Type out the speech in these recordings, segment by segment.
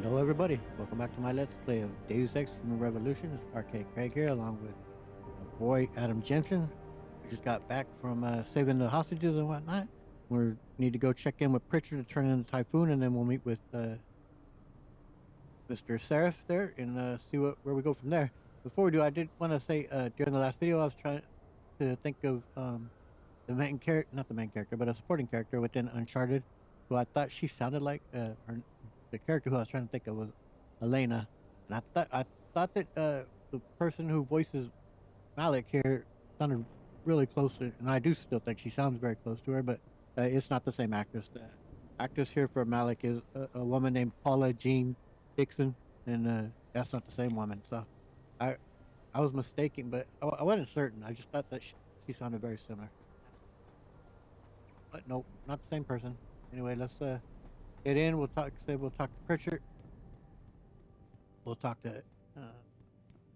Hello everybody, welcome back to my Let's Play of Deus Ex Human Revolution. It's Arcade Craig here along with my boy Adam Jensen. We just got back from saving the hostages and whatnot. We need to go check in with Pritchard to turn in the Typhoon, and then we'll meet with Mr. Seraph there and see where we go from there. Before we do, I did want to say during the last video I was trying to think of the main character, not the main character, but a supporting character within Uncharted, who I thought she sounded like the character who I was trying to think of was Elena, and I thought that the person who voices Malik here sounded really close to, and I do still think she sounds very close to her, but it's not the same actress. The actress here for Malik is a woman named Paula Jean Dixon, and that's not the same woman. So I I was mistaken, but I wasn't certain. I just thought that she sounded very similar. But nope, not the same person. Anyway, let's get in. We'll talk. Say we'll talk to Pritchard. We'll talk to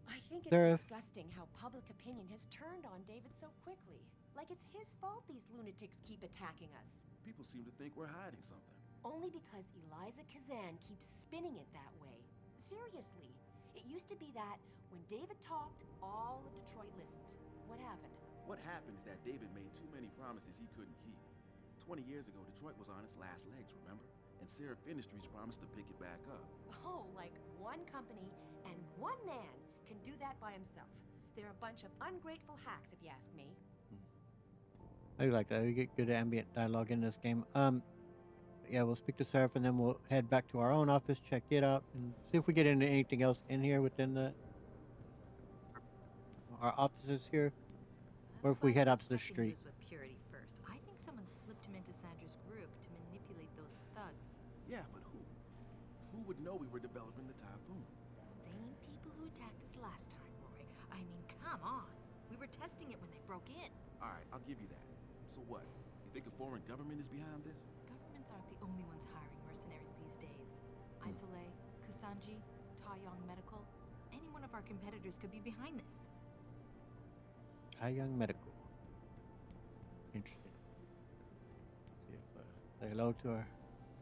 I think it's Seraph. disgusting how public opinion has turned on David so quickly. Like it's his fault these lunatics keep attacking us. People seem to think we're hiding something. Only because Eliza Kazan keeps spinning it that way. Seriously, it used to be that when David talked, all of Detroit listened. What happened? What happened is that David made too many promises he couldn't keep. 20 years ago, Detroit was on its last legs, remember? And Seraph Industries promised to pick it back up. Oh, like one company and one man can do that by himself. They're a bunch of ungrateful hacks, if you ask me. I like that. We get good ambient dialogue in this game. Yeah, we'll speak to Seraph and then we'll head back to our own office, check it out, and see if we get into anything else in here within our offices here, or if we head out to the street. With Purity first. I think someone slipped him into Sandra's group to manipulate those thugs. Yeah, but who? Who would know we were developing the Typhoon? The same people who attacked us last time, Roy. I mean, come on. We were testing it when they broke in. Alright, I'll give you that. So what? You think a foreign government is behind this? Governments aren't the only ones hiring mercenaries these days. Isole, Kusanji, Taeyong Medical. Any one of our competitors could be behind this. Young Medical. Interesting. See if say hello to our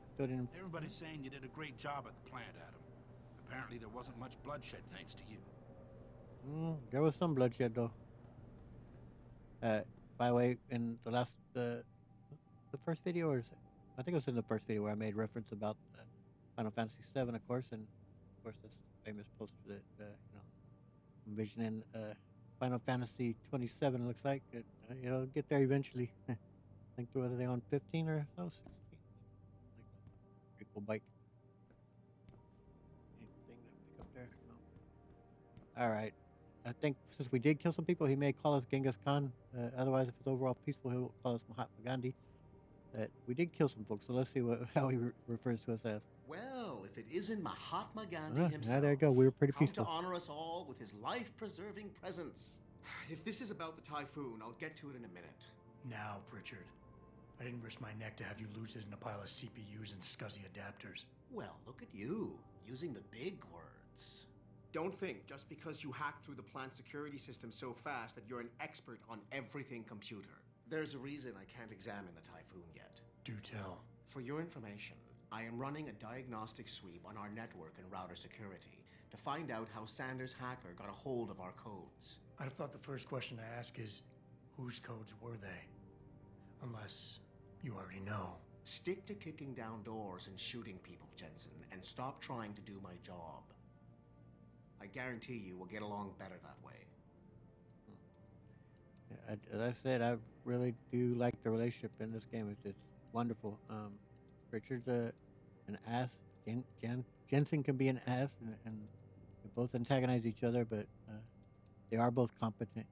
custodian. Everybody's saying you did a great job at the plant, Adam. Apparently there wasn't much bloodshed thanks to you. There was some bloodshed though. By the way, in the last the first video, or I think it was in the first video where I made reference about Final Fantasy VII, of course, and of course this famous poster that envisioning Final Fantasy 27 looks like it'll get there eventually. I think what are they on 15 or so, 16? Like pretty cool bike. Anything to pick up there? No. All right. I think since we did kill some people, he may call us Genghis Khan. Otherwise, if it's overall peaceful, he'll call us Mahatma Gandhi. We did kill some folks, so let's see how he refers to us as. Well, if it isn't Mahatma Gandhi himself, Yeah, there you go. We were pretty come peaceful. to honor us all with his life-preserving presence. If this is about the Typhoon, I'll get to it in a minute. Now, Pritchard. I didn't risk my neck to have you lose it in a pile of CPUs and scuzzy adapters. Well, look at you, using the big words. Don't think just because you hacked through the plant security system so fast that you're an expert on everything computer. There's a reason I can't examine the Typhoon yet. Do tell. For your information, I am running a diagnostic sweep on our network and router security to find out how Sanders' hacker got a hold of our codes. I'd have thought the first question to ask is, whose codes were they? Unless you already know. Stick to kicking down doors and shooting people, Jensen, and stop trying to do my job. I guarantee you we'll get along better that way. As I said, I really do like the relationship in this game. It's wonderful. Richard's an ass. Jensen can be an ass, and they both antagonize each other, but they are both competent.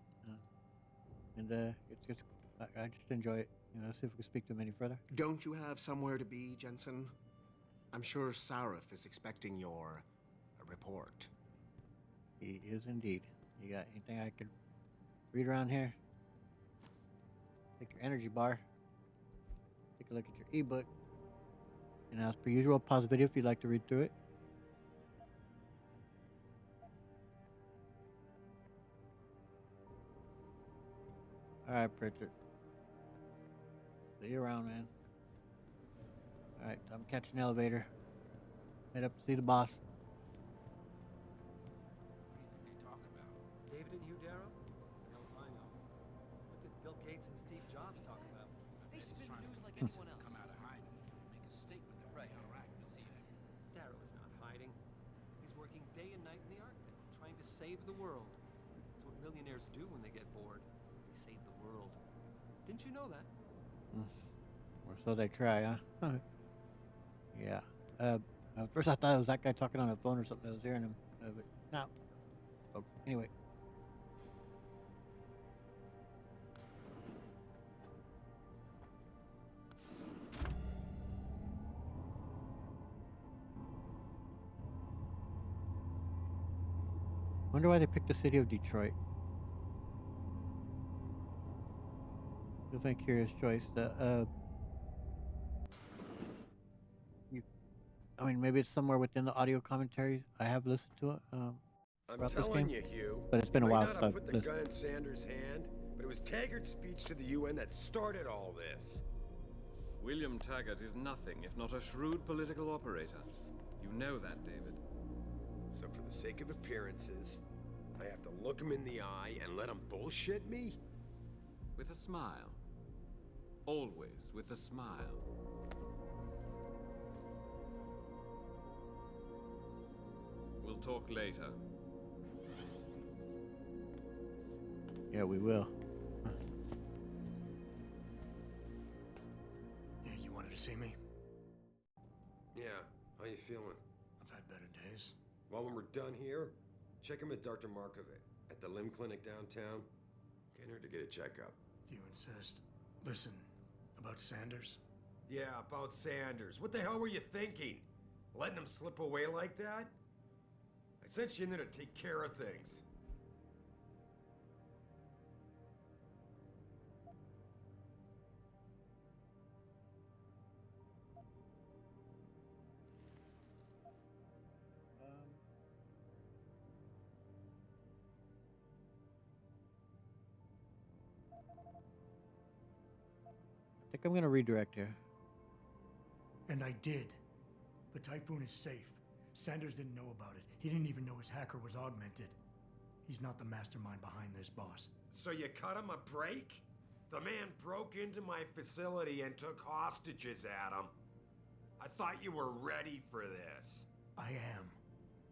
It's just I just enjoy it. See if we can speak to him any further. Don't you have somewhere to be, Jensen? I'm sure Sarif is expecting your report. He is indeed. You got anything I could read around here? Take your energy bar. Take a look at your ebook. And as per usual, pause the video if you'd like to read through it. Alright, Pritchard. See you around, man. Alright, I'm catching an elevator. Head up to see the boss. What do you think they talk about? David and you, Darrow? Hell if I know. What did Bill Gates and Steve Jobs talk about? I They bet he's spin the trying to news like convince anyone him to else. come out of hiding, make a statement at Right. the Iraq museum. Darrow is not hiding. He's working day and night in the Arctic, trying to save the world. That's what millionaires do when they get bored. They save the world. Didn't you know that? Or so they try, huh? Yeah. At first I thought it was that guy talking on the phone or something that was hearing him. But no. Folks. Anyway. Wonder why they picked the city of Detroit. Definitely a curious choice. You, I mean, maybe it's somewhere within the audio commentary. I have listened to it I'm throughout this telling game, you, Hugh, but it's you been a may while not since have I've put the listened. gun in Sanders' hand, but it was Taggart's speech to the UN that started all this. William Taggart is nothing if not a shrewd political operator. You know that, David. So for the sake of appearances, I have to look him in the eye and let him bullshit me? With a smile. Always with a smile. We'll talk later. Yeah, we will. Yeah, you wanted to see me? Yeah, how you feeling? I've had better days. Well, when we're done here, check in with Dr. Markovic at the limb clinic downtown. Get her to get a checkup. If you insist. Listen, about Sanders? Yeah, about Sanders. What the hell were you thinking? Letting him slip away like that? I sent you in there to take care of things. I think I'm gonna redirect here. And I did. The Typhoon is safe. Sanders didn't know about it. He didn't even know his hacker was augmented. He's not the mastermind behind this, boss. So you cut him a break? The man broke into my facility and took hostages, Adam. I thought you were ready for this. I am.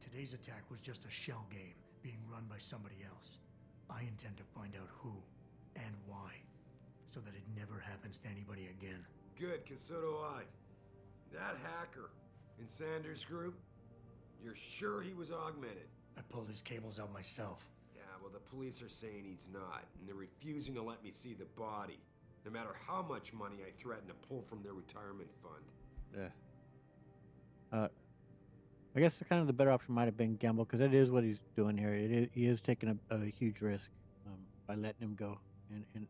Today's attack was just a shell game being run by somebody else. I intend to find out who and why, so that it never happens to anybody again. Good, because so do I. That hacker in Sanders' group, you're sure he was augmented? I pulled his cables out myself. Yeah, well, the police are saying he's not, and they're refusing to let me see the body, no matter how much money I threaten to pull from their retirement fund. Yeah. I guess kind of the better option might have been gamble because it is what he's doing here. He is taking a huge risk by letting him go, and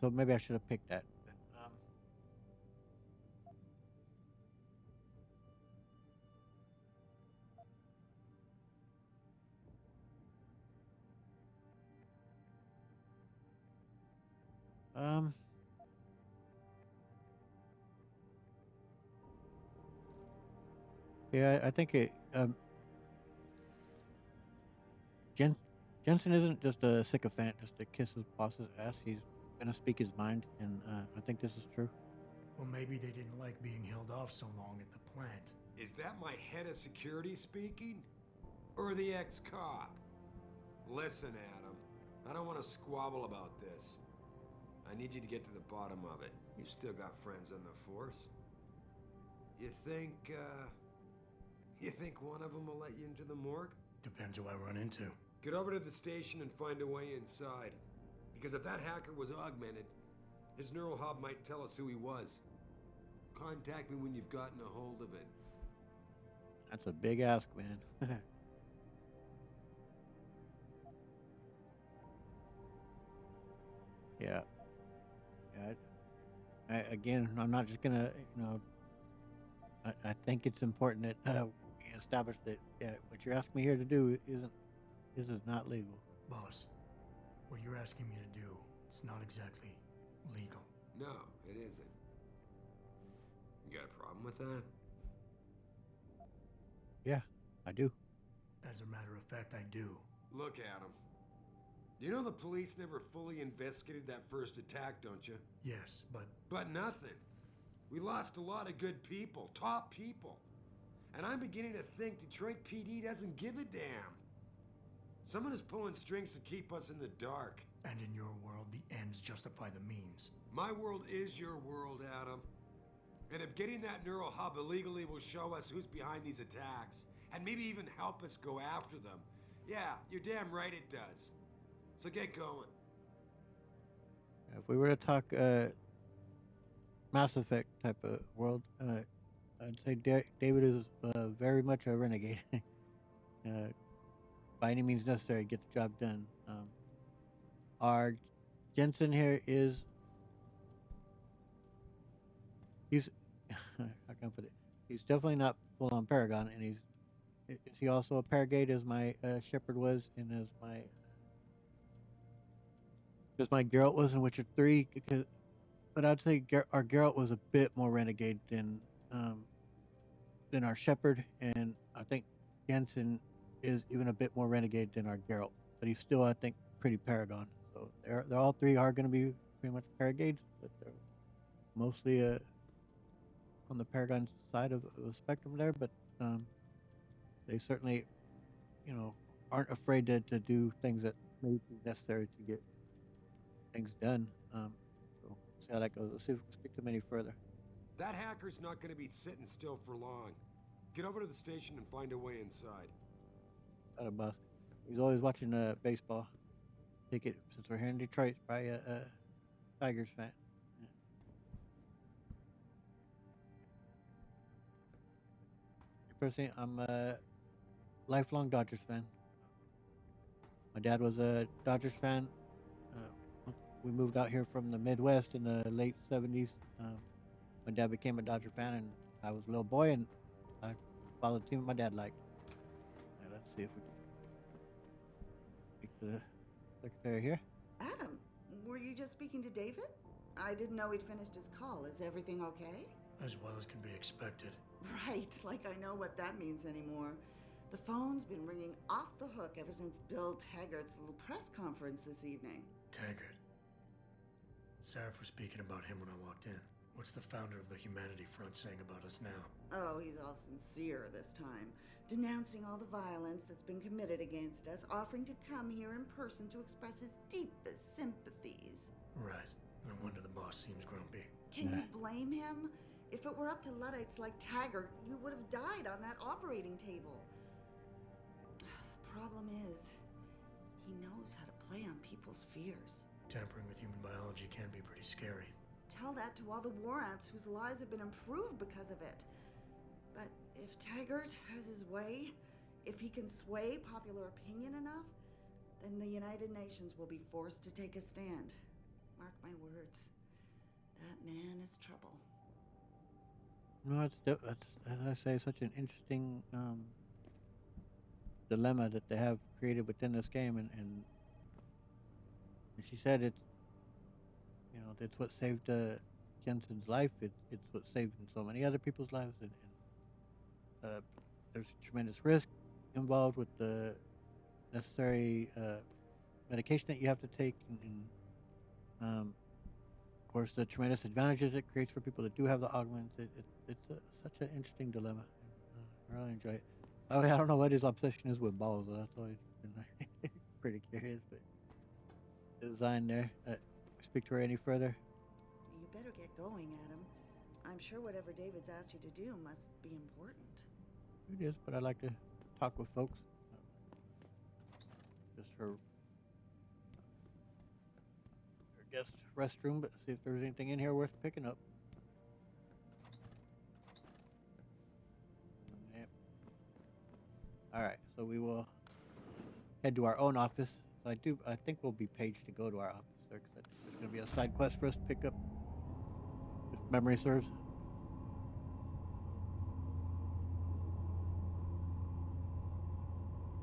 so maybe I should have picked that. Um, yeah, I think it. Jen, Jensen isn't just a sycophant just to kiss his boss's ass. He's gonna speak his mind, and I think this is true. Well, maybe they didn't like being held off so long at the plant. Is that my head of security speaking? Or the ex-cop? Listen, Adam, I don't want to squabble about this. I need you to get to the bottom of it. You've still got friends on the force. You think one of them will let you into the morgue? Depends who I run into. Get over to the station and find a way inside. Because if that hacker was augmented, his neural hub might tell us who he was. Contact me when you've gotten a hold of it. That's a big ask, man. Yeah. Yeah. Again, I'm not just gonna, I think it's important that we establish that what you're asking me here to do is not legal. Boss, what you're asking me to do, it's not exactly legal. No, it isn't. You got a problem with that? Yeah, I do. As a matter of fact, I do. Look, Adam. You know the police never fully investigated that first attack, don't you? Yes, but But nothing. We lost a lot of good people, top people. And I'm beginning to think Detroit PD doesn't give a damn. Someone is pulling strings to keep us in the dark. and in your world, the ends justify the means. My world is your world, Adam. And if getting that neural hub illegally will show us who's behind these attacks, and maybe even help us go after them, yeah, you're damn right it does. So get going. If we were to talk Mass Effect type of world, I'd say David is very much a renegade. By any means necessary, get the job done. Our Jensen here he's how can I put it? He's definitely not full on Paragon, and is he also a Paragate as my Shepard was, and as my Geralt was in Witcher 3? But I'd say our Geralt was a bit more renegade um, than our Shepard, and I think Jensen is even a bit more renegade than our Geralt, but he's still, I think, pretty Paragon. So they're all three are going to be pretty much Paragades, but they're mostly on the Paragon side of the spectrum there. But um, they certainly, you know, aren't afraid to do things that may be necessary to get things done. So we'll see how that goes. Let's see if we can speak to them any further. That hacker's not going to be sitting still for long. Get over to the station and find a way inside. Got a boss. He's always watching baseball. Take it since we're here in Detroit. He's probably a Tigers fan. Yeah. Personally, I'm a lifelong Dodgers fan. My dad was a Dodgers fan. We moved out here from the Midwest in the late '70s. My dad became a Dodger fan, and I was a little boy, and I followed the team my dad liked. Let's see if we can speak to the secretary here. Adam, were you just speaking to David? I didn't know he'd finished his call. Is everything okay? As well as can be expected. Right, like I know what that means anymore. The phone's been ringing off the hook ever since Bill Taggart's little press conference this evening. Taggart. Sarif was speaking about him when I walked in. What's the founder of the Humanity Front saying about us now? Oh, he's all sincere this time, denouncing all the violence that's been committed against us, offering to come here in person to express his deepest sympathies. Right. No wonder the boss seems grumpy. Can you blame him? If it were up to Luddites like Taggart, you would have died on that operating table. The problem is, he knows how to play on people's fears. Tampering with human biology can be pretty scary. Tell that to all the war ants whose lives have been improved because of it. But if Taggart has his way, if he can sway popular opinion enough, then the United Nations will be forced to take a stand. Mark my words. That man is trouble. No, it's as I say, such an interesting dilemma that they have created within this game, and she said it's what saved Jensen's life. It's what saved so many other people's lives, and there's tremendous risk involved with the necessary medication that you have to take, and of course the tremendous advantages it creates for people that do have the augments. It's such an interesting dilemma. I really enjoy it. Oh, I don't know what his obsession is with balls, though. That's always been pretty curious. But the design there. Speak to her any further? You better get going, Adam. I'm sure whatever David's asked you to do must be important. It is, but I like to talk with folks. Just her guest restroom, but see if there's anything in here worth picking up. Yep. All right, so we will head to our own office. So I think we'll be paged to go to our office there, because I think there's going to be a side quest for us to pick up, if memory serves.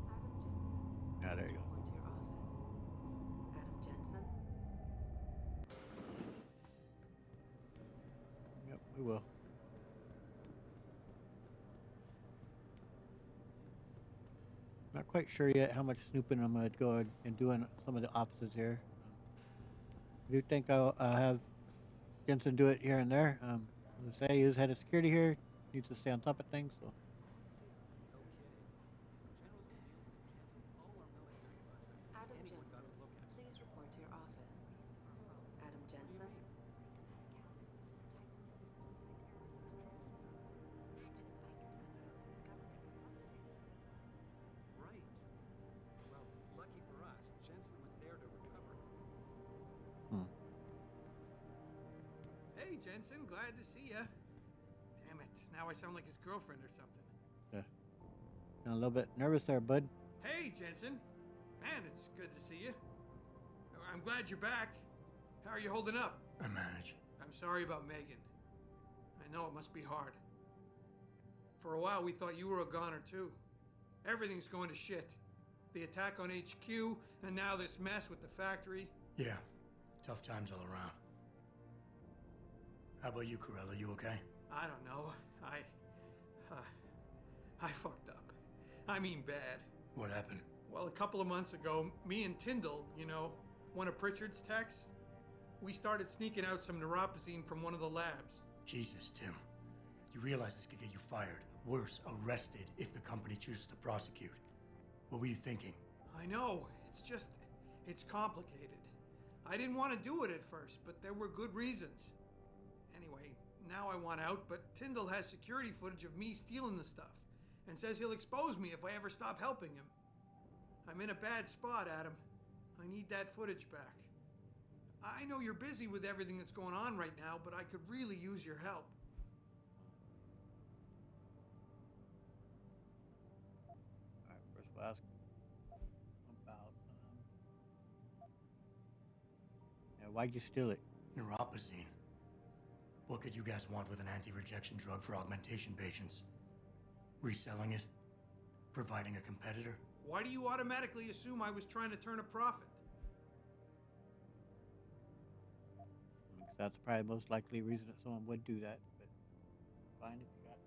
Adam Jensen. Yeah, there you go. Report to your office. Adam Jensen. Yep, we will. Not quite sure yet how much snooping I'm gonna go and do in some of the offices here. I do think I'll have Jensen do it here and there. As I say, he is head of security here. Needs to stay on top of things. So Okay. General O'Neill canceled all our military contracts. Adam Anyone got a Jensen, look at it. please report to your office. Adam What do you Jensen? mean? Right. Well, lucky for us, Jensen was there to recover it. hmm. Hey, Jensen, glad to see ya. Damn it, now I sound like his girlfriend or something. Yeah. Feeling a little bit nervous there, bud. Hey, Jensen. Man, it's good to see you. I'm glad you're back. How are you holding up? I manage. I'm sorry about Megan. I know it must be hard. For a while, we thought you were a goner, too. Everything's going to shit. The attack on HQ, and now this mess with the factory. Yeah, tough times all around. How about you, Corella? You okay? I don't know. I fucked up. I mean bad. What happened? Well, a couple of months ago, me and Tyndall, you know, one of Pritchard's techs, we started sneaking out some neuropozyne from one of the labs. Jesus, Tim. You realize this could get you fired. Worse, arrested if the company chooses to prosecute. What were you thinking? I know. It's complicated. I didn't want to do it at first, but there were good reasons. Anyway, now I want out, but Tyndall has security footage of me stealing the stuff and says he'll expose me if I ever stop helping him. I'm in a bad spot, Adam. I need that footage back. I know you're busy with everything that's going on right now, but I could really use your help. All right, first we'll ask about why'd you steal it? Neuropozyne. What could you guys want with an anti-rejection drug for augmentation patients? Reselling it? Providing a competitor? Why do you automatically assume I was trying to turn a profit? That's probably the most likely reason that someone would do that. But fine if you got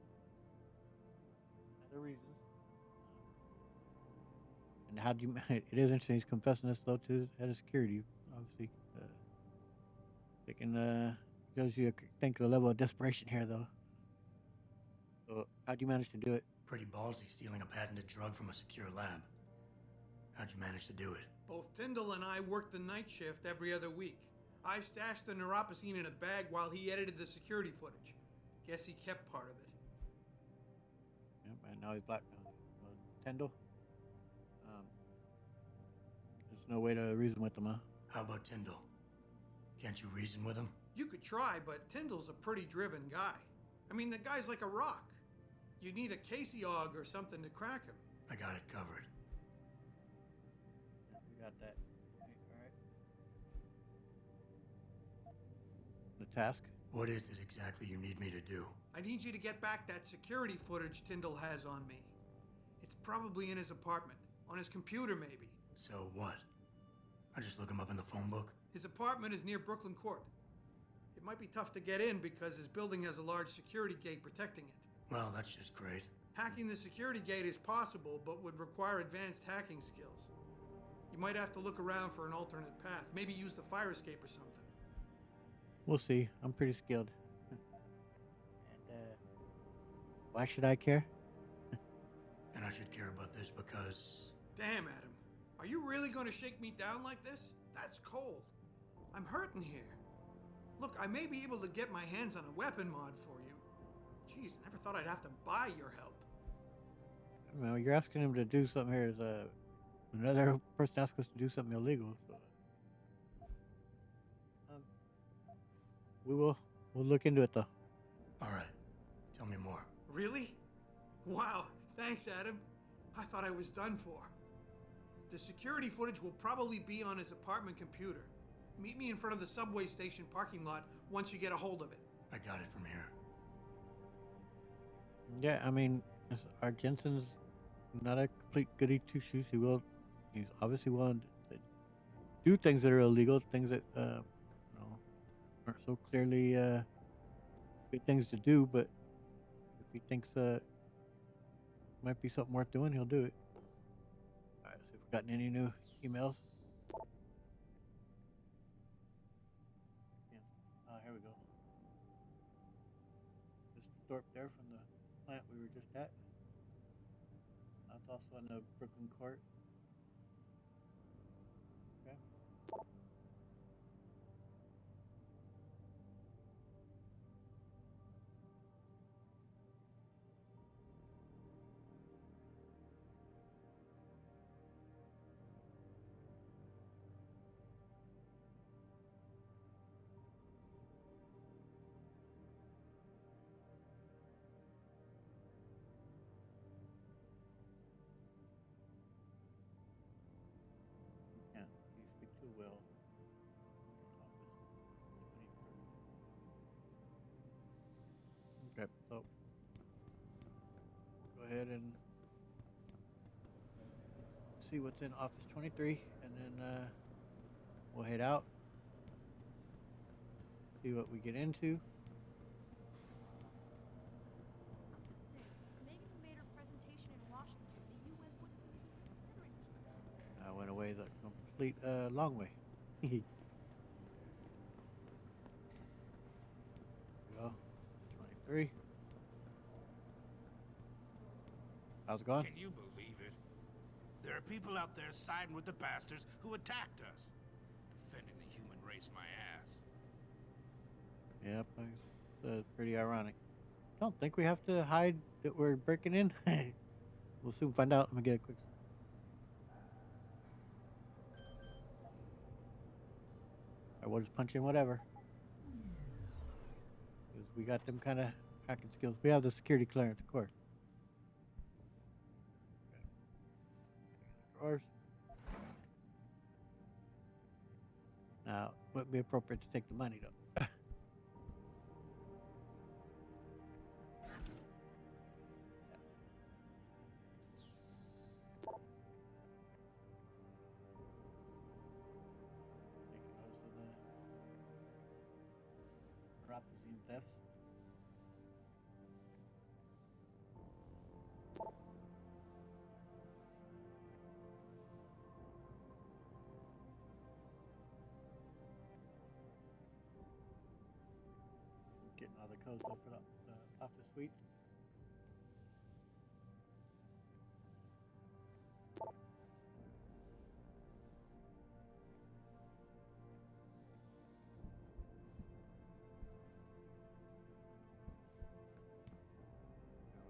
other reasons. And how do you? It is interesting. He's confessing this though to his head of security. Obviously, shows you think the level of desperation here though. So how'd you manage to do it? Pretty ballsy stealing a patented drug from a secure lab. How'd you manage to do it? Both Tyndall and I worked the night shift every other week. I stashed the neuropozyne in a bag while he edited the security footage. Guess he kept part of it. Yep, and now he's blackmailed. Tyndall? There's no way to reason with him, huh? How about Tyndall? Can't you reason with him? You could try, but Tyndall's a pretty driven guy. I mean, the guy's like a rock. You need a Casey og or something to crack him. I got it covered. Yeah, we got that. All right. The task? What is it exactly you need me to do? I need you to get back that security footage Tyndall has on me. It's probably in his apartment. On his computer, maybe. So what? I just look him up in the phone book? His apartment is near Brooklyn Court. It might be tough to get in because his building has a large security gate protecting it. Well, that's just great. Hacking the security gate is possible, but would require advanced hacking skills. You might have to look around for an alternate path. Maybe use the fire escape or something. We'll see. I'm pretty skilled. And why should I care? And I should care about this because... Damn, Adam. Are you really going to shake me down like this? That's cold. I'm hurting here. Look, I may be able to get my hands on a weapon mod for you. Jeez, never thought I'd have to buy your help. Well, you're asking him to do something here. Another person asked us to do something illegal. So we'll look into it though. All right. Tell me more. Really? Wow. Thanks, Adam. I thought I was done for. The security footage will probably be on his apartment computer. Meet me in front of the subway station parking lot once you get a hold of it. I got it from here. Yeah, I mean, our Jensen's not a complete goody two shoes. He's obviously willing to do things that are illegal, things that aren't so clearly good things to do. But if he thinks might be something worth doing, he'll do it. gotten any new emails. Yeah. Here we go. This Thorpe there from the plant we were just at. That's also in the Brooklyn court. Okay. Yeah. You speak to Will. Office 23. Okay. So go ahead and see what's in Office 23, and then we'll head out. See what we get into. Megan made her presentation in Washington. The UN wouldn't even be considering it. I went away the complete long way. Here we go. 23. How's it going? Can you believe it? There are people out there siding with the bastards who attacked us. Defending the human race, my ass. Yep, it's pretty ironic. Don't think we have to hide that we're breaking in. We'll soon find out. Let me get a quick. I will just punch in whatever. Because we got them kind of hacking skills. We have the security clearance, of course. Drawers. Now, wouldn't be appropriate to take the money, though. Making notice of the Rapazine thefts. Getting all the codes though for the office suite.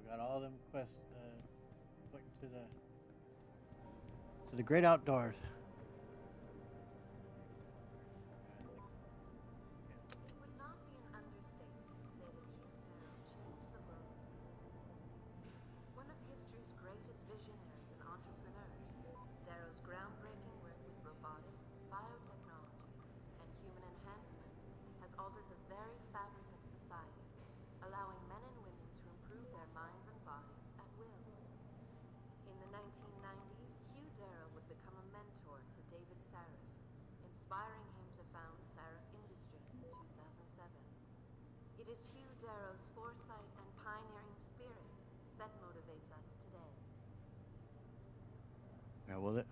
We got all them quests pointing to the great outdoors. It would not be an understatement to say that Hugh Darrow changed the world as we knew it. One of history's greatest visionaries and entrepreneurs, Darrow's groundbreaking work with robotics, biotechnology, and human enhancement has altered the very fabric of society, allowing men and women to improve their minds and bodies at will. In the 1990s, Hugh Darrow would become a mentor to David Sarif, inspiring him to found Sarif Industries in 2007. It is Hugh Darrow's foresight and pioneering spirit that motivates us today. Yeah, we'll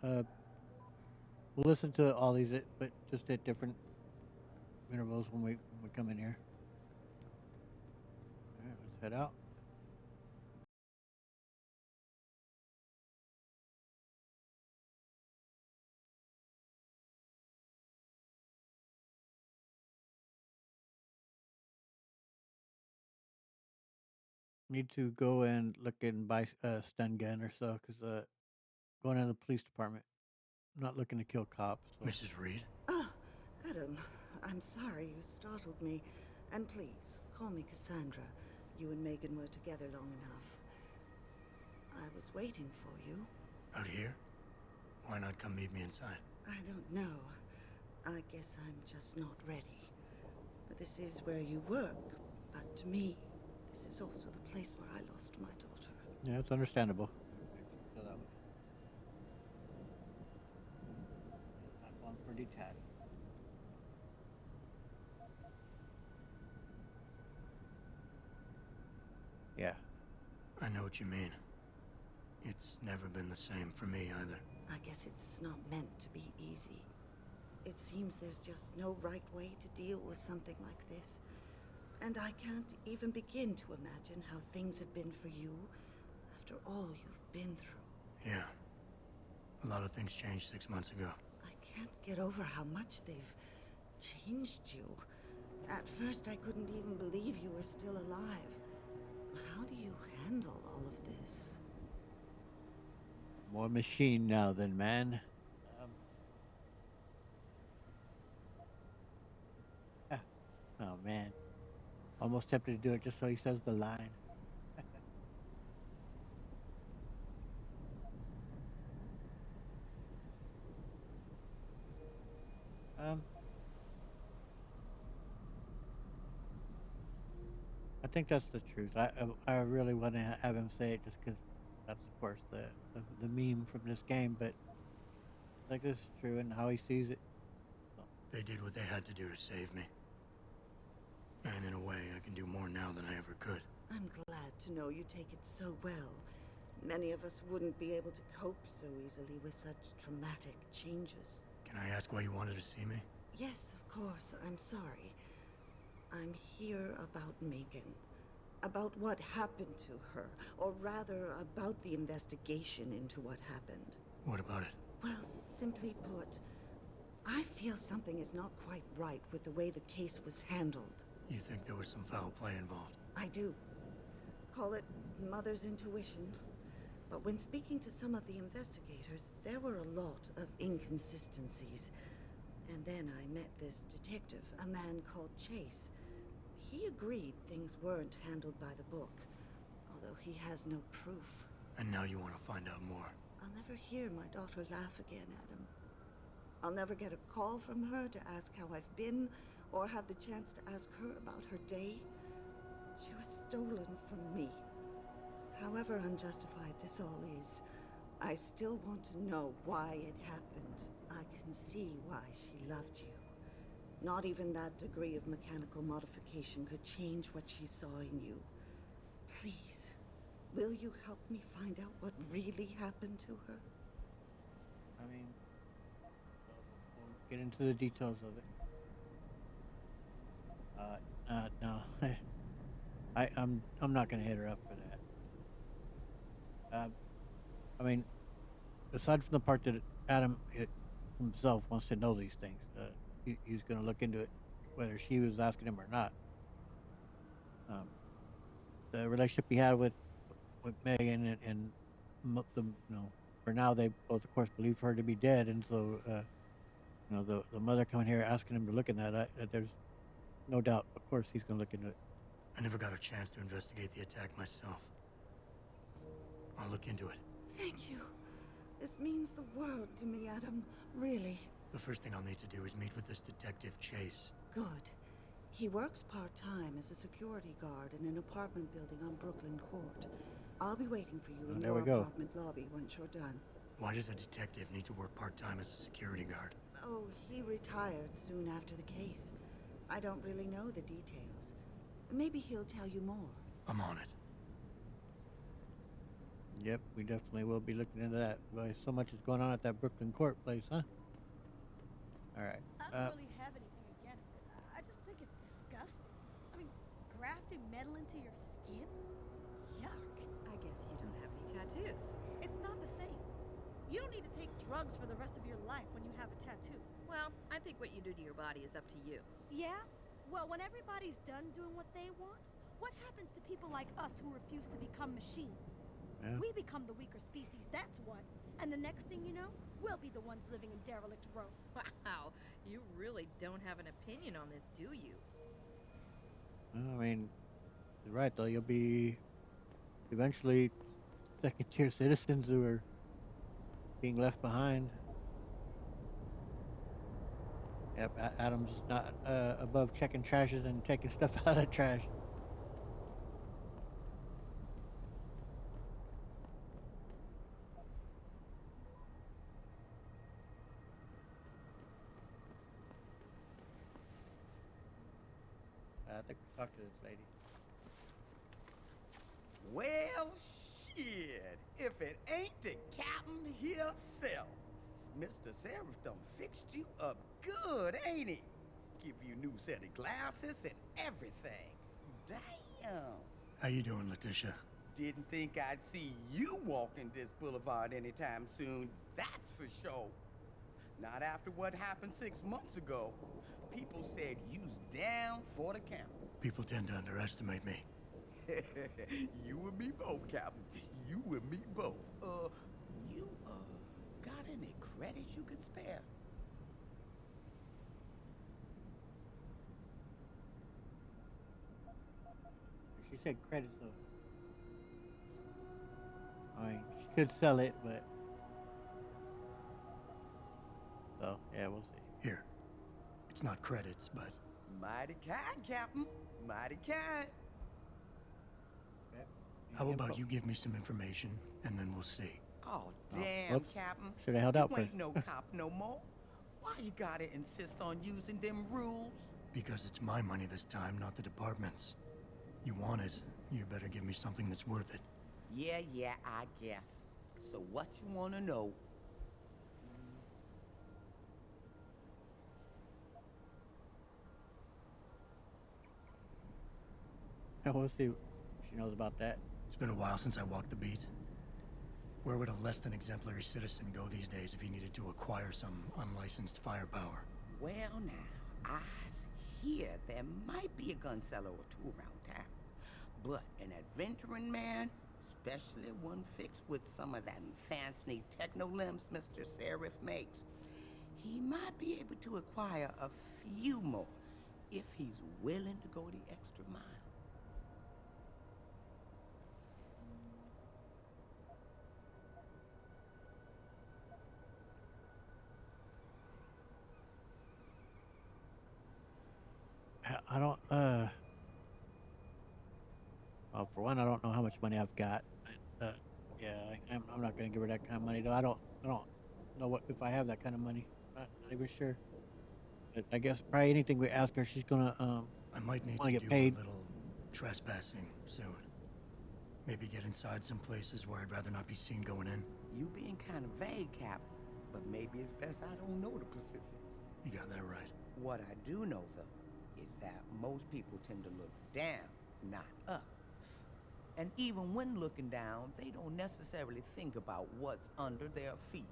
listen to all these, but just at different intervals when we come in here. All right, let's head out. Need to go and look and buy a stun gun or so, because going to the police department. I'm not looking to kill cops. So. Mrs. Reed? Ah, Adam, I'm sorry you startled me. And please, call me Cassandra. You and Megan were together long enough. I was waiting for you. Out here? Why not come meet me inside? I don't know. I guess I'm just not ready. This is where you work, but to me, this is also the place where I lost my daughter. Yeah, it's understandable. Feel that way. Not one for detached. Yeah. I know what you mean. It's never been the same for me either. I guess it's not meant to be easy. It seems there's just no right way to deal with something like this. And I can't even begin to imagine how things have been for you after all you've been through. Yeah. A lot of things changed 6 months ago. I can't get over how much they've changed you. At first, I couldn't even believe you were still alive. How do you handle all of this? More machine now than man. Um, ah, oh man, almost tempted to do it just so he says the line. Um, I think that's the truth. I really want to have him say it just because that's of course the meme from this game, but I think this is true and how he sees it. So, They did what they had to do to save me. And in a way, I can do more now than I ever could. I'm glad to know you take it so well. Many of us wouldn't be able to cope so easily with such traumatic changes. Can I ask why you wanted to see me? Yes, of course. I'm sorry. I'm here about Megan. About what happened to her. Or rather, about the investigation into what happened. What about it? Well, simply put, I feel something is not quite right with the way the case was handled. You think there was some foul play involved? I do. Call it mother's intuition. But when speaking to some of the investigators, there were a lot of inconsistencies. And then I met this detective, a man called Chase. He agreed things weren't handled by the book, although he has no proof. And now you want to find out more? I'll never hear my daughter laugh again, Adam. I'll never get a call from her to ask how I've been, or have the chance to ask her about her day. She was stolen from me. However unjustified this all is, I still want to know why it happened. I can see why she loved you. Not even that degree of mechanical modification could change what she saw in you. Please, will you help me find out what really happened to her? I mean, we'll get into the details of it. No, I'm not gonna hit her up for that. I mean, aside from the part that Adam himself wants to know these things, he's gonna look into it, whether she was asking him or not. Um, the relationship he had with Megan and for now they both of course believe her to be dead, and so the mother coming here asking him to look in that, there's no doubt. Of course, he's gonna look into it. I never got a chance to investigate the attack myself. I'll look into it. Thank you. This means the world to me, Adam. Really. The first thing I'll need to do is meet with this detective, Chase. Good. He works part-time as a security guard in an apartment building on Brooklyn Court. I'll be waiting for you in There your we go. apartment lobby once you're done. Why does a detective need to work part-time as a security guard? Oh, he retired soon after the case. I don't really know the details. Maybe he'll tell you more. I'm on it. Yep, we definitely will be looking into that. Boy, so much is going on at that Brooklyn Court place, huh? All right. I don't really have anything against it. I just think it's disgusting. I mean, grafting metal into your skin? Yuck. I guess you don't have any tattoos. It's not the same. You don't need to take drugs for the rest of your life when you have a tattoo. Well, I think what you do to your body is up to you. Yeah? Well, when everybody's done doing what they want, what happens to people like us who refuse to become machines? Yeah. We become the weaker species, that's what. And the next thing you know, we'll be the ones living in derelict row. Wow, you really don't have an opinion on this, do you? Well, I mean, you're right though. You'll be eventually second-tier citizens who are being left behind. Yep, Adam's not above checking trashes and taking stuff out of the trash. I think we talked to this lady. Well, Shit, if it ain't the captain himself. Mr. Seraph done fixed you up good, ain't he? Give you new set of glasses and everything. Damn. How you doing, Letitia? Didn't think I'd see you walking this boulevard anytime soon, that's for sure. Not after what happened 6 months ago. People said you's down for the count. People tend to underestimate me. You and me both, Captain. You and me both. You, got any credits you could spare? She said credits, so I mean, she could sell it, but so yeah, we'll see. Here. It's not credits, but... Mighty kind, Captain. Mighty kind. Okay. How about you give me some information, and then we'll see. Oh, damn, whoops. Captain. Should have held out You first. ain't no cop no more. Why you gotta insist on using them rules? Because it's my money this time, not the department's. You want it, you better give me something that's worth it. Yeah, I guess. So what you wanna know? We'll see what she knows about that. It's been a while since I walked the beat. Where would a less than exemplary citizen go these days if he needed to acquire some unlicensed firepower? Well, now, I hear there might be a gun seller or two around town. But an adventuring man, especially one fixed with some of that fancy techno limbs Mr. Seraph makes, he might be able to acquire a few more if he's willing to go the extra mile. I don't. Well, for one, I don't know how much money I've got. Yeah, I'm not gonna give her that kind of money though. I don't know what if I have that kind of money. Not even sure. But I guess probably anything we ask her, she's gonna I might need want to to do get paid. a little trespassing soon. Maybe get inside some places where I'd rather not be seen going in. You being kind of vague, Cap, but maybe it's best I don't know the specifics. You got that right. What I do know, though, is that most people tend to look down, not up. And even when looking down, they don't necessarily think about what's under their feet.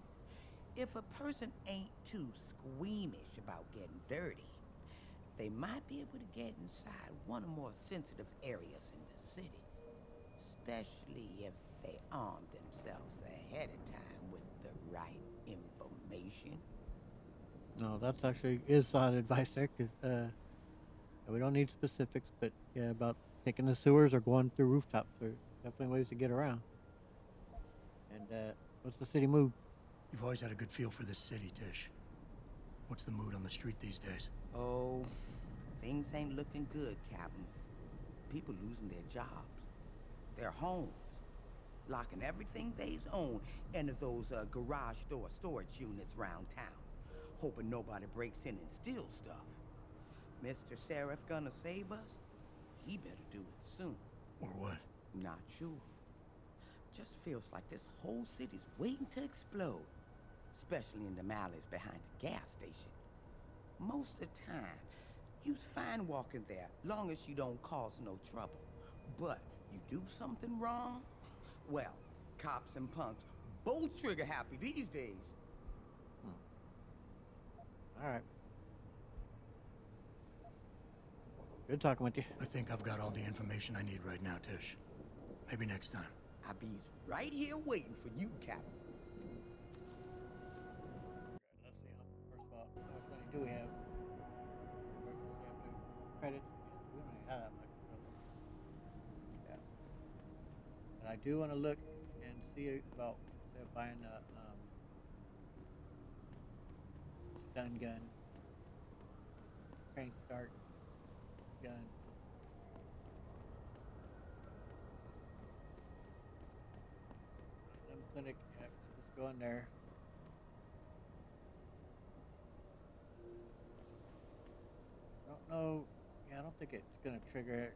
If a person ain't too squeamish about getting dirty, they might be able to get inside one or more sensitive areas in the city. Especially if they arm themselves ahead of time with the right information. No, that's actually is solid advice there, because we don't need specifics, but yeah, about taking the sewers or going through rooftops are definitely ways to get around. And what's the city mood? You've always had a good feel for this city, Tish. What's the mood on the street these days? Oh, things ain't looking good, Captain. People losing their jobs, their homes, locking everything they's own into those garage door storage units round town, hoping nobody breaks in and steals stuff. Mr. Seraph gonna save us? He better do it soon. Or what? Not sure. Just feels like this whole city's waiting to explode, especially in the alleys behind the gas station. Most of the time, you's fine walking there, long as you don't cause no trouble. But you do something wrong? Well, cops and punks both trigger happy these days. All right. Good talking with you. I think I've got all the information I need right now, Tish. Maybe next time. I be's right here waiting for you, Captain. Let's see. First of all, how much money do we have? Where's this say up there? Credits. Yeah, so we don't even have that much. So. Yeah. But I do want to look and see about buying a stun gun, crank dart gun. Limb clinic. Yeah, so let's go in there. I don't know. Yeah, I don't think it's gonna trigger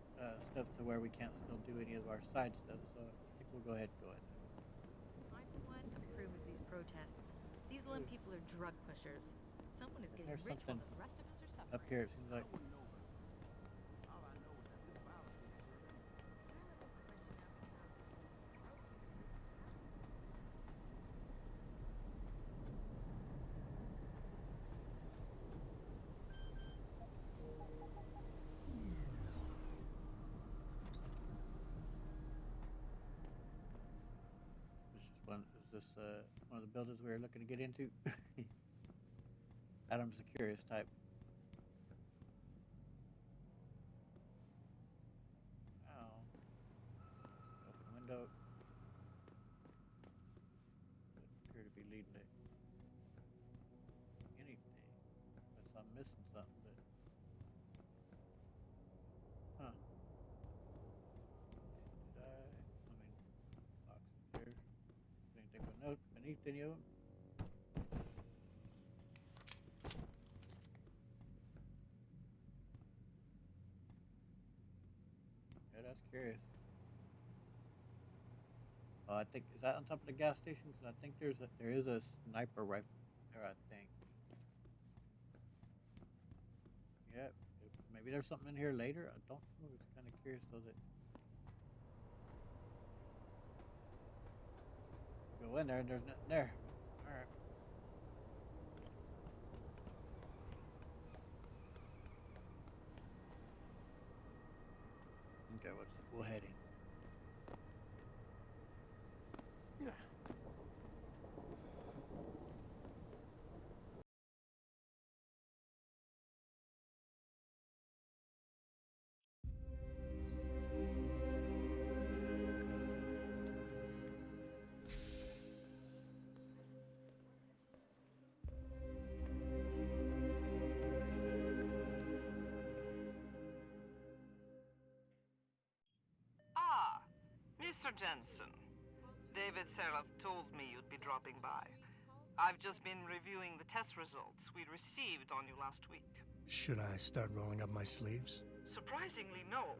stuff to where we can't still do any of our side stuff. So I think we'll go ahead and go in. I, for one, approve of these protests. These limb people are drug pushers. Someone is And getting there's rich while something the rest of us are up suffering. here. It seems I like. wouldn't know, but all I know is that this violence doesn't serve anyone. Well, I guess the question now becomes, how can we make it happen? Is this one of the buildings we were looking to get into? Adam's the curious type. Oh, open window. Doesn't appear to be leading to anything. Unless I'm missing something. But huh? Did I? I mean, boxes there. Anything but note beneath any of them? Yeah, that's curious. Oh, I think is that on top of the gas station? Because I think there is a sniper rifle there. I think. Yeah. Maybe there's something in here later. I don't know. It's kind of curious though that you go in there and there's nothing there. All right. Okay. We'll head in. Yeah. Ah, Mr. Jensen. David Seraph told me you'd be dropping by. I've just been reviewing the test results we received on you last week. Should I start rolling up my sleeves? Surprisingly, no.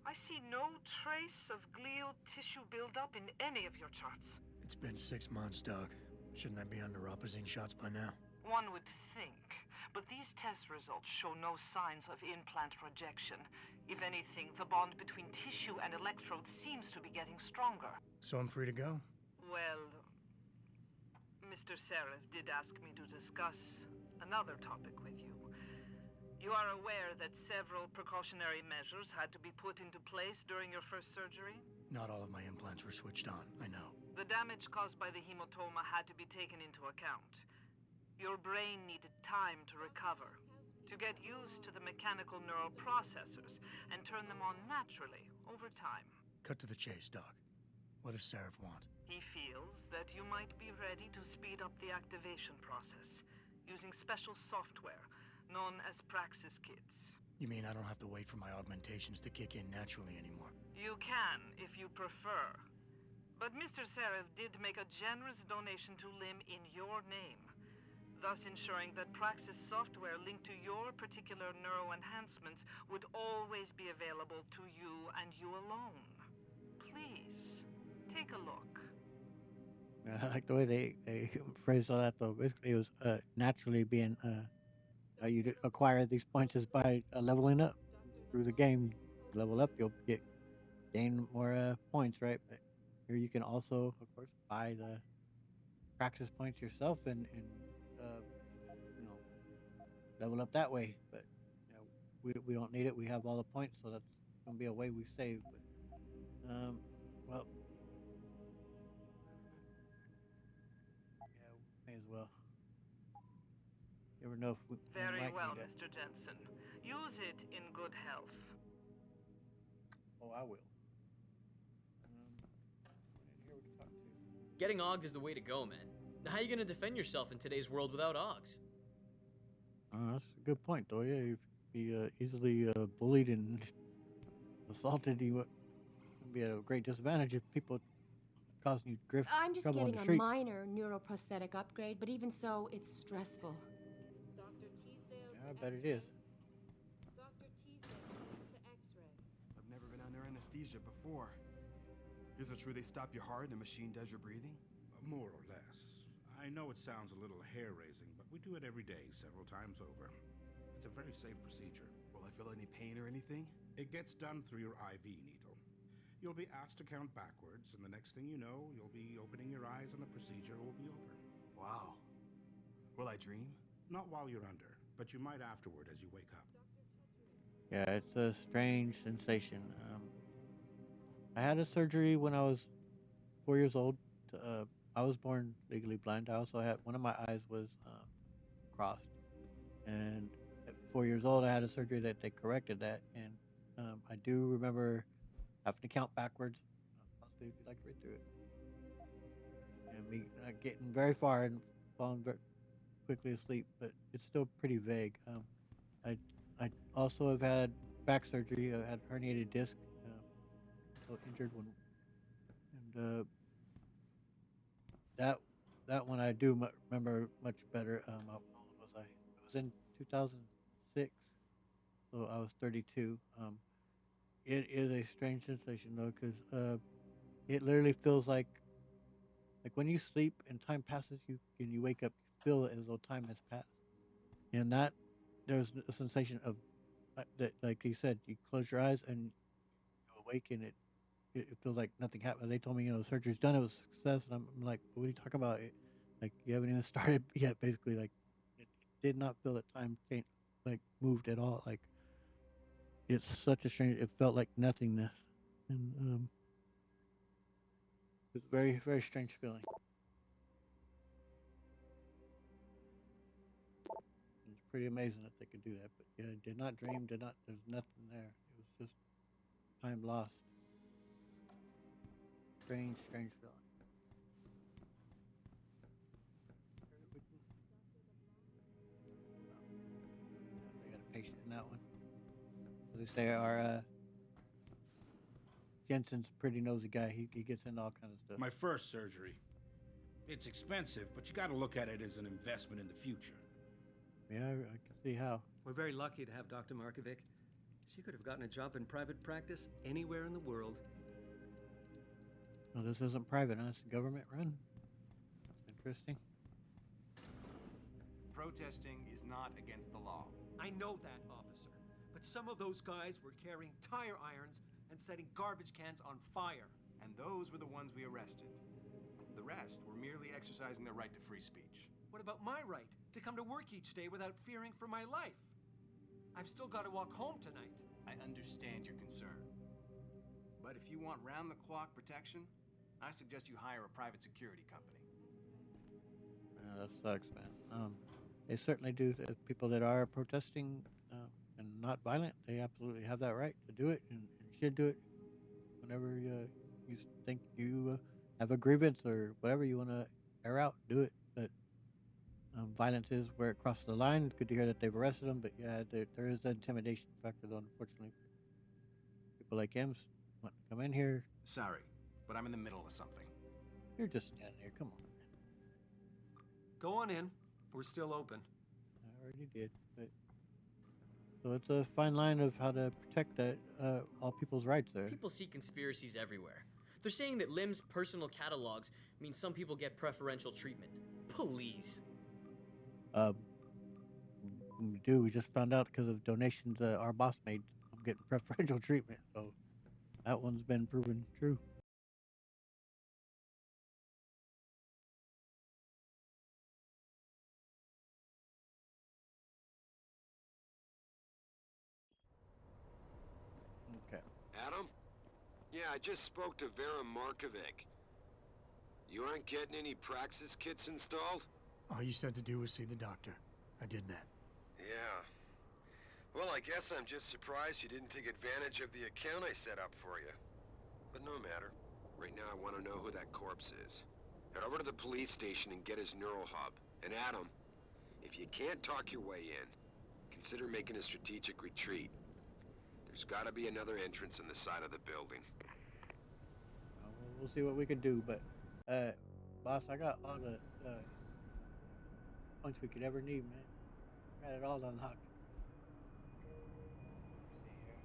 I see no trace of glial tissue buildup in any of your charts. It's been 6 months, Doc. Shouldn't I be on neuropozyne shots by now? One would think, but these test results show no signs of implant rejection. If anything, the bond between tissue and electrodes seems to be getting stronger. So I'm free to go? Well, Mr. Seraph did ask me to discuss another topic with you. You are aware that several precautionary measures had to be put into place during your first surgery? Not all of my implants were switched on, I know. The damage caused by the hematoma had to be taken into account. Your brain needed time to recover, to get used to the mechanical neural processors and turn them on naturally over time. Cut to the chase, Doc. What does Seraph want? He feels that you might be ready to speed up the activation process using special software known as Praxis kits. You mean I don't have to wait for my augmentations to kick in naturally anymore? You can, if you prefer. But Mr. Seraph did make a generous donation to LIM in your name, thus ensuring that Praxis software linked to your particular neuro enhancements would always be available to you and you alone. Please, take a look. I like the way they phrased all that though. Basically, it was naturally being how you acquire these points is by leveling up through the game. You level up, you'll gain more points, right? But here you can also, of course, buy the practice points yourself and uh, you know level up that way. But you know, we don't need it. We have all the points, so that's gonna be a way we save. But well, yeah, may as well. You never know if we Very might well, need that. Mr. Jensen. Use it in good health. Oh, I will. Someone in here we can talk to. Getting Augs is the way to go, man. How are you gonna defend yourself in today's world without Augs? That's a good point, though. Yeah, if you be easily bullied and assaulted, you would be at a great disadvantage if people causing you I'm just trouble on getting the a street. minor neuroprosthetic upgrade, but even so, it's stressful. Dr. Teasdale Yeah, I to bet it X-ray. is. Dr. Teasdale to X-ray. I've never been under anesthesia before. Is it true they stop your heart and the machine does your breathing? More or less. I know it sounds a little hair-raising, but we do it every day, several times over. It's a very safe procedure. Will I feel any pain or anything? It gets done through your IV needle. You'll be asked to count backwards, and the next thing you know, you'll be opening your eyes and the procedure will be over. Wow. Will I dream? Not while you're under, but you might afterward as you wake up. Yeah, it's a strange sensation. I had a surgery when I was 4 years old. I was born legally blind. I also had one of my eyes was crossed, and at 4 years old, I had a surgery that they corrected that, and I do remember having to count backwards. Pause the video if you'd like to read through it, and me getting very far and falling very quickly asleep, but it's still pretty vague. I I also have had back surgery. I had herniated disc, so injured one, and that that one I do remember much better. How old was I? It was in 2006, so I was 32. It is a strange sensation though, because it literally feels like when you sleep and time passes, and you wake up, you feel it as though time has passed, and that there's a sensation of that, like you said, you close your eyes and you awaken. It feels like nothing happened. They told me, the surgery's done. It was a success. And I'm like, what are you talking about? Like, you haven't even started yet, basically. Like, it did not feel that time changed, like, moved at all. Like, it's such a strange, it felt like nothingness. And it's a very, very strange feeling. It's pretty amazing that they could do that. But yeah, did not dream, there's nothing there. It was just time lost. Strange, strange feeling. They got a patient in that one. They say our Jensen's a pretty nosy guy. He gets into all kinds of stuff. My first surgery. It's expensive, but you gotta look at it as an investment in the future. Yeah, I can see how. We're very lucky to have Dr. Markovic. She could have gotten a job in private practice anywhere in the world. No, this isn't private, huh? It's government run. It's interesting. Protesting is not against the law. I know that, officer. But some of those guys were carrying tire irons and setting garbage cans on fire. And those were the ones we arrested. The rest were merely exercising their right to free speech. What about my right to come to work each day without fearing for my life? I've still got to walk home tonight. I understand your concern. But if you want round-the-clock protection, I suggest you hire a private security company. That sucks, man. They certainly do. The people that are protesting and not violent, they absolutely have that right to do it and should do it whenever you think you have a grievance or whatever you want to air out. Do it. But violence is where it crosses the line. Good to hear that they've arrested him, but yeah, there is an intimidation factor, though, unfortunately. People like him want to come in here. Sorry, but I'm in the middle of something. You're just standing here. Come on. Go on in. We're still open. I already did. But so it's a fine line of how to protect that all people's rights there. People see conspiracies everywhere. They're saying that Lim's personal catalogs mean some people get preferential treatment. Please. We do. We just found out because of donations our boss made. I'm getting preferential treatment, so that one's been proven true. Okay. Adam? Yeah, I just spoke to Vera Markovic. You aren't getting any Praxis kits installed? All you said to do was see the doctor. I did that. Yeah. Well, I guess I'm just surprised you didn't take advantage of the account I set up for you. But no matter. Right now I want to know who that corpse is. Head over to the police station and get his neural hub. And Adam, if you can't talk your way in, consider making a strategic retreat. There's gotta be another entrance in the side of the building. We'll see what we can do, but boss, I got all the points we could ever need, man. Got it all unlocked. Let me see here.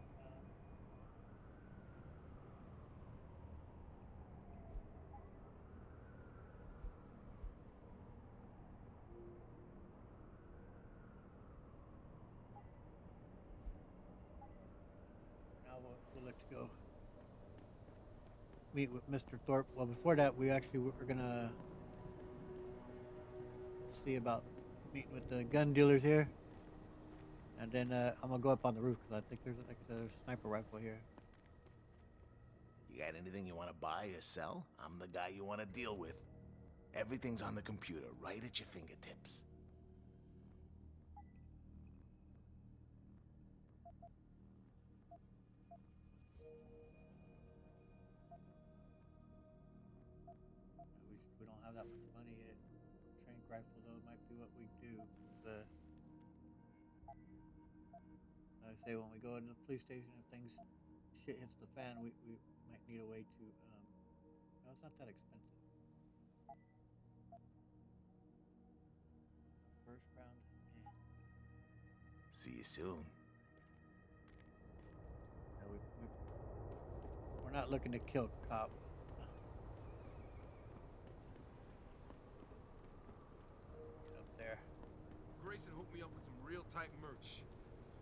let's go meet with Mr. Thorpe. Well, before that, we actually were gonna see about meeting with the gun dealers here, and then I'm gonna go up on the roof because I think there's, like I said, there's a sniper rifle here. You got anything you want to buy or sell? I'm the guy you want to deal with. Everything's on the computer, right at your fingertips. We don't have that much money yet. Trank rifle though might be what we do. Like I say, when we go into the police station, if shit hits the fan, we might need a way to. No, it's not that expensive. First round. Yeah. See you soon. No, we're not looking to kill cops. Up there. Grayson hooked me up with some real tight merch.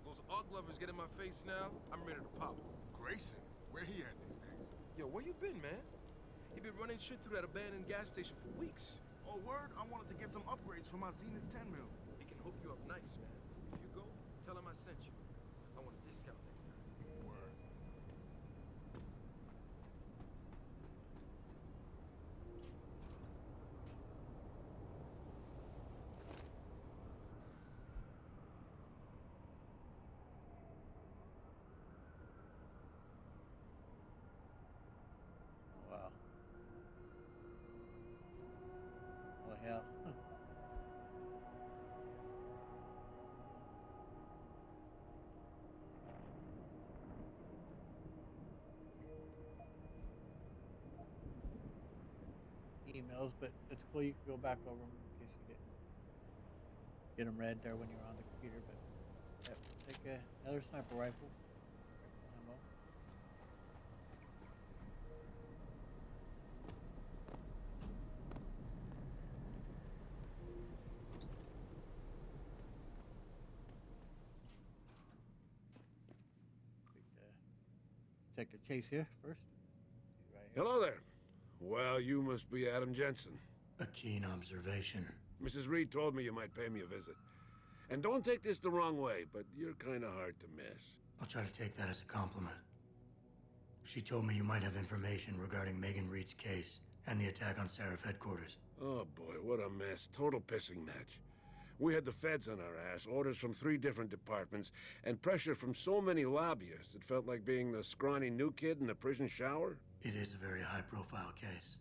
Those UGG lovers get in my face now, I'm ready to pop. Grayson? Where he at these days? Yo, where you been, man? He been running shit through that abandoned gas station for weeks. Oh, word? I wanted to get some upgrades for my Zenith 10 mil. He can hook you up nice, man. If you go, tell him I sent you. I want a discount next time. Word. Oh, wow. Oh, hell. Emails, but it's cool. You can go back over them in case you didn't get them read there when you were on the computer. But yeah, take another sniper rifle ammo. Take the chase here first. Right here. Hello there. Well, you must be Adam Jensen. A keen observation. Mrs. Reed told me you might pay me a visit. And don't take this the wrong way, but you're kind of hard to miss. I'll try to take that as a compliment. She told me you might have information regarding Megan Reed's case and the attack on Seraph headquarters. Oh boy, what a mess. Total pissing match. We had the feds on our ass, orders from 3 different departments, and pressure from so many lobbyists it felt like being the scrawny new kid in the prison shower. It is a very high-profile case.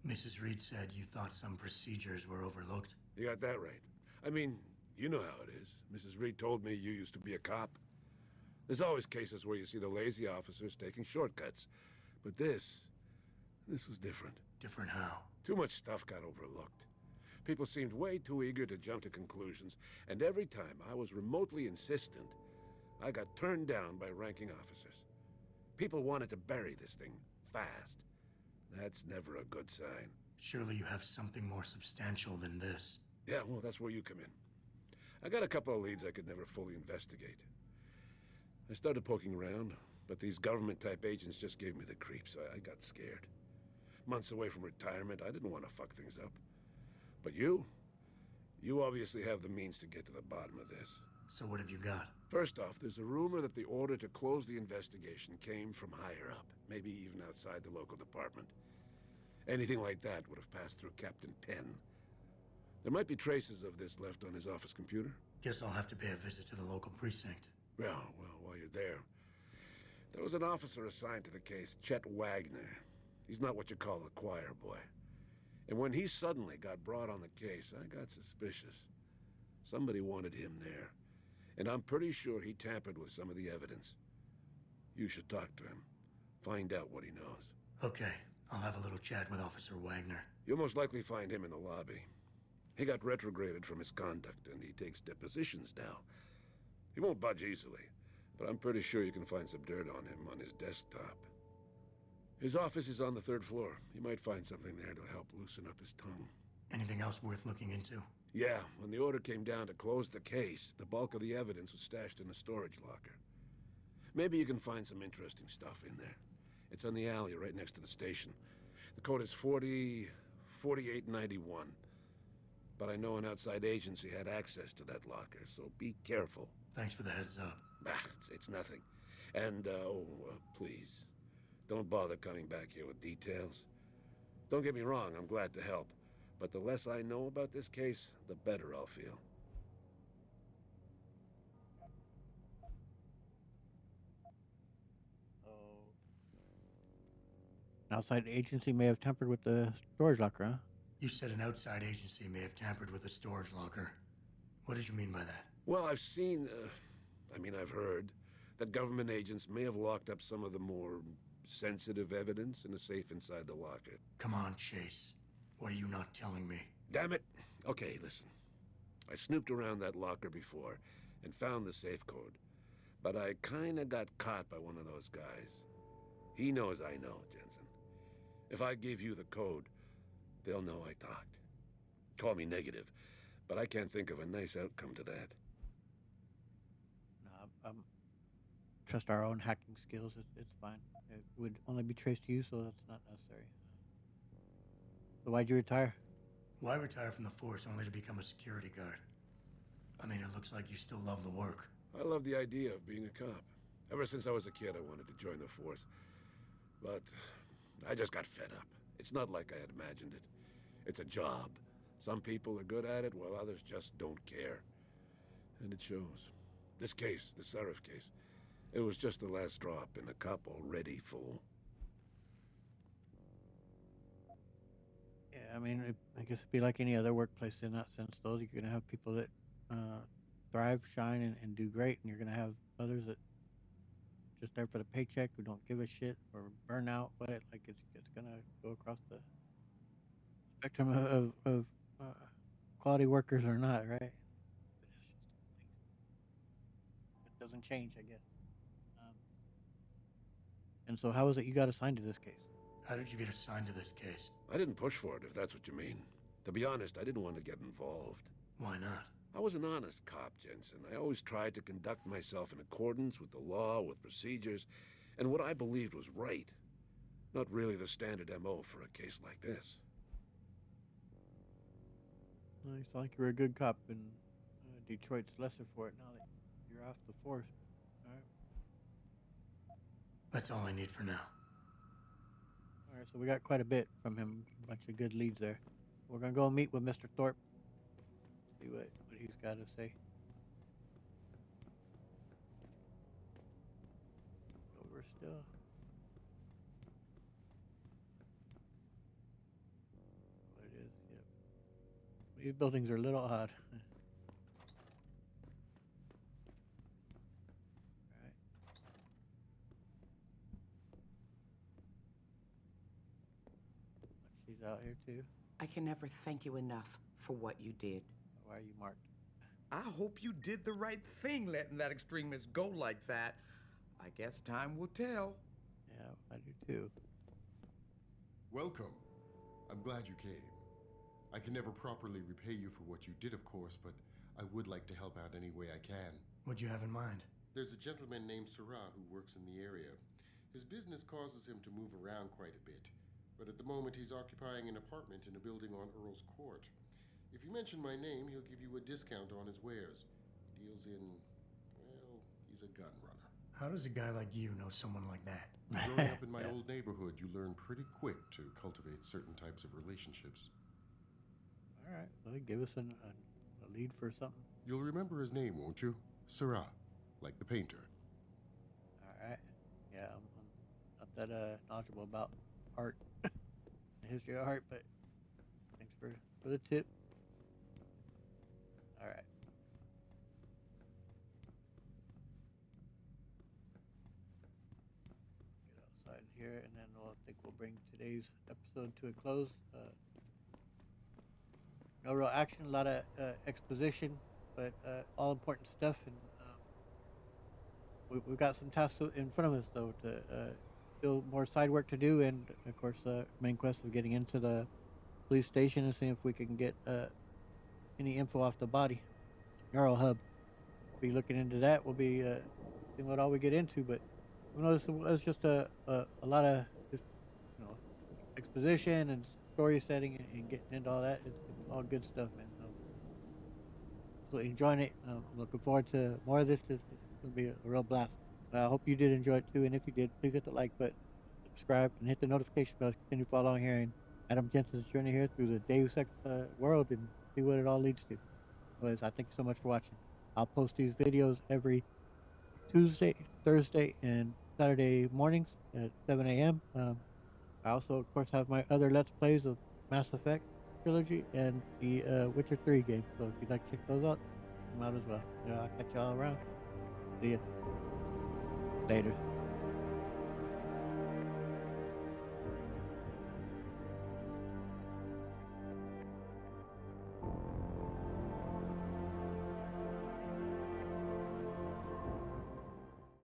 Mrs. Reed said you thought some procedures were overlooked. You got that right. I mean, you know how it is. Mrs. Reed told me you used to be a cop. There's always cases where you see the lazy officers taking shortcuts. But this was different. Different how? Too much stuff got overlooked. People seemed way too eager to jump to conclusions, and every time I was remotely insistent, I got turned down by ranking officers. People wanted to bury this thing fast. That's never a good sign. Surely you have something more substantial than this. Yeah, well, that's where you come in. I got a couple of leads I could never fully investigate. I started poking around, but these government-type agents just gave me the creeps. I got scared. Months away from retirement, I didn't want to fuck things up. But you obviously have the means to get to the bottom of this. So what have you got? First off, there's a rumor that the order to close the investigation came from higher up, maybe even outside the local department. Anything like that would have passed through Captain Penn. There might be traces of this left on his office computer. Guess I'll have to pay a visit to the local precinct. Well, while you're there, there was an officer assigned to the case, Chet Wagner. He's not what you call a choir boy. And when he suddenly got brought on the case, I got suspicious. Somebody wanted him there. And I'm pretty sure he tampered with some of the evidence. You should talk to him. Find out what he knows. Okay, I'll have a little chat with Officer Wagner. You'll most likely find him in the lobby. He got retrograded from his conduct, and he takes depositions now. He won't budge easily, but I'm pretty sure you can find some dirt on him on his desktop. His office is on the 3rd floor. You might find something there to help loosen up his tongue. Anything else worth looking into? Yeah, when the order came down to close the case, the bulk of the evidence was stashed in a storage locker. Maybe you can find some interesting stuff in there. It's on the alley right next to the station. The code is 4891. But I know an outside agency had access to that locker, so be careful. Thanks for the heads up. It's nothing. And, please, don't bother coming back here with details. Don't get me wrong, I'm glad to help. But the less I know about this case, the better I'll feel. An outside agency may have tampered with the storage locker, huh? You said an outside agency may have tampered with the storage locker. What did you mean by that? Well, I've seen, I've heard that government agents may have locked up some of the more sensitive evidence in a safe inside the locker. Come on, Chase. What are you not telling me? Damn it. Okay, listen. I snooped around that locker before and found the safe code. But I kinda got caught by one of those guys. He knows I know, Jensen. If I give you the code, they'll know I talked. Call me negative, but I can't think of a nice outcome to that. No, trust our own hacking skills. It's fine. It would only be traced to you, so that's not necessary. So why'd you retire? Why retire from the force only to become a security guard? I mean, it looks like you still love the work. I love the idea of being a cop. Ever since I was a kid, I wanted to join the force. But I just got fed up. It's not like I had imagined it. It's a job. Some people are good at it, while others just don't care. And it shows. This case, the Seraph case, it was just the last drop in a cup already full. Yeah, I mean, I guess it'd be like any other workplace in that sense, though. You're going to have people that thrive, shine, and do great, and you're going to have others that just there for the paycheck who don't give a shit or burn out. But it's going to go across the spectrum of quality workers or not, right? It doesn't change, I guess. And so how is it you got assigned to this case? How did you get assigned to this case? I didn't push for it, if that's what you mean. To be honest, I didn't want to get involved. Why not? I was an honest cop, Jensen. I always tried to conduct myself in accordance with the law, with procedures, and what I believed was right. Not really the standard MO for a case like this. Well, you sound like you're a good cop, and Detroit's lesser for it now that you're off the force. All right. That's all I need for now. All right, so we got quite a bit from him. A bunch of good leads there. We're gonna go meet with Mr. Thorpe. See what he's got to say. Over still. What it is, yep. These buildings are a little odd. Right. She's out here too. I can never thank you enough for what you did. Why are you marked? I hope you did the right thing letting that extremist go like that. I guess time will tell. Yeah, I do too. Welcome. I'm glad you came. I can never properly repay you for what you did, of course, but I would like to help out any way I can. What'd you have in mind? There's a gentleman named Sarah who works in the area. His business causes him to move around quite a bit, but at the moment he's occupying an apartment in a building on Earl's Court. If you mention my name, he'll give you a discount on his wares. He deals in, well, he's a gun runner. How does a guy like you know someone like that? Growing up in my old neighborhood, you learn pretty quick to cultivate certain types of relationships. All right, well, give us a lead for something. You'll remember his name, won't you? Sarah, like the painter. All right. Yeah, I'm not that knowledgeable about art, the history of art, but thanks for the tip. All right. Get outside here, and then I think we'll bring today's episode to a close. No real action, a lot of exposition, but all important stuff. And we've got some tasks in front of us, though, to still more side work to do, and of course, main quest of getting into the police station and seeing if we can get any info off the body. Neural hub. Be looking into that. We'll be seeing what all we get into. But you know, this was just a lot of just you know exposition and story setting and getting into all that. It's all good stuff, man. Absolutely enjoying it. I'm looking forward to more of this. It's going to be a real blast. I hope you did enjoy it too. And if you did, please hit the like button, subscribe, and hit the notification bell to continue following here in Adam Jensen's journey here through the Deus Ex world and see what it all leads to. Anyways, I thank you so much for watching. I'll post these videos every Tuesday, Thursday, and Saturday mornings at 7 a.m. I also, of course, have my other Let's Plays of Mass Effect trilogy and the Witcher 3 game. So if you'd like to check those out, check them out as well. I'll catch y'all around. See ya. Later.